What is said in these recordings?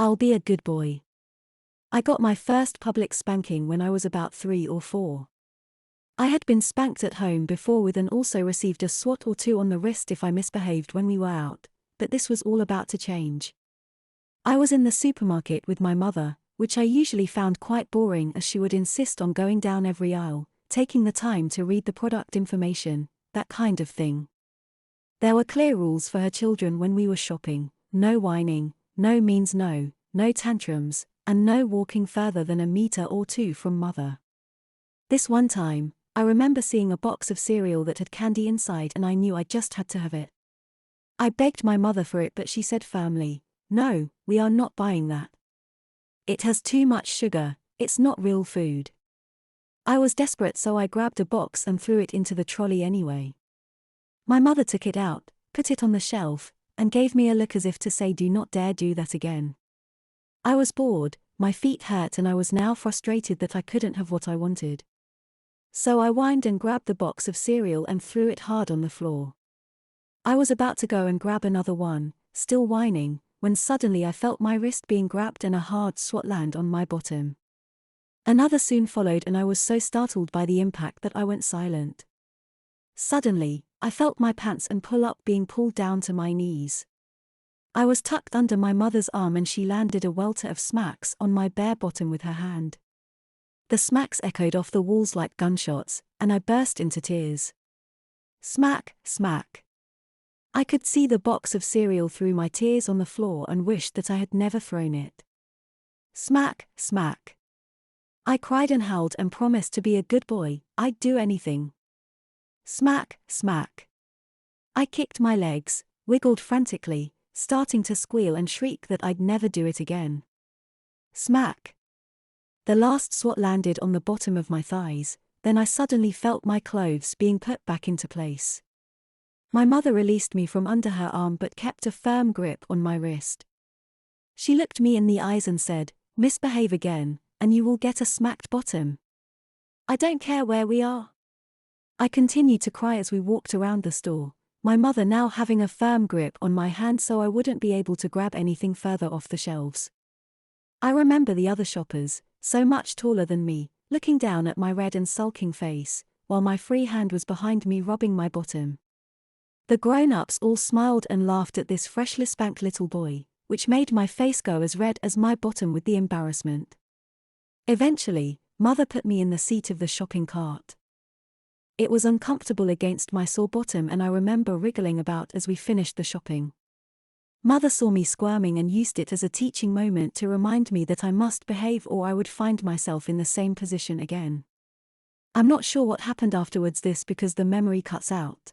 I'll be a good boy. I got my first public spanking when I was about 3 or 4. I had been spanked at home before with and also received a swat or two on the wrist if I misbehaved when we were out, but this was all about to change. I was in the supermarket with my mother, which I usually found quite boring as she would insist on going down every aisle, taking the time to read the product information, that kind of thing. There were clear rules for her children when we were shopping: no whining, no means no, no tantrums, and no walking further than a meter or two from mother. This one time, I remember seeing a box of cereal that had candy inside and I knew I just had to have it. I begged my mother for it, but she said firmly, "No, we are not buying that. It has too much sugar, it's not real food." I was desperate, so I grabbed a box and threw it into the trolley anyway. My mother took it out, put it on the shelf, and gave me a look as if to say, "Do not dare do that again." I was bored, my feet hurt, and I was now frustrated that I couldn't have what I wanted. So I whined and grabbed the box of cereal and threw it hard on the floor. I was about to go and grab another one, still whining, when suddenly I felt my wrist being grabbed and a hard swat land on my bottom. Another soon followed, and I was so startled by the impact that I went silent. Suddenly, I felt my pants and pull-up being pulled down to my knees. I was tucked under my mother's arm and she landed a welter of smacks on my bare bottom with her hand. The smacks echoed off the walls like gunshots, and I burst into tears. Smack, smack. I could see the box of cereal through my tears on the floor and wished that I had never thrown it. Smack, smack. I cried and howled and promised to be a good boy, I'd do anything. Smack, smack. I kicked my legs, wiggled frantically, starting to squeal and shriek that I'd never do it again. Smack. The last swat landed on the bottom of my thighs, then I suddenly felt my clothes being put back into place. My mother released me from under her arm but kept a firm grip on my wrist. She looked me in the eyes and said, "Misbehave again, and you will get a smacked bottom." "I don't care where we are." I continued to cry as we walked around the store, my mother now having a firm grip on my hand so I wouldn't be able to grab anything further off the shelves. I remember the other shoppers, so much taller than me, looking down at my red and sulking face, while my free hand was behind me rubbing my bottom. The grown-ups all smiled and laughed at this freshly spanked little boy, which made my face go as red as my bottom with the embarrassment. Eventually, mother put me in the seat of the shopping cart. It was uncomfortable against my sore bottom and I remember wriggling about as we finished the shopping. Mother saw me squirming and used it as a teaching moment to remind me that I must behave or I would find myself in the same position again. I'm not sure what happened afterwards because the memory cuts out.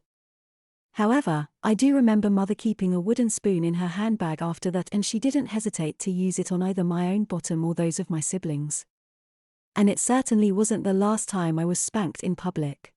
However, I do remember mother keeping a wooden spoon in her handbag after that, and she didn't hesitate to use it on either my own bottom or those of my siblings. And it certainly wasn't the last time I was spanked in public.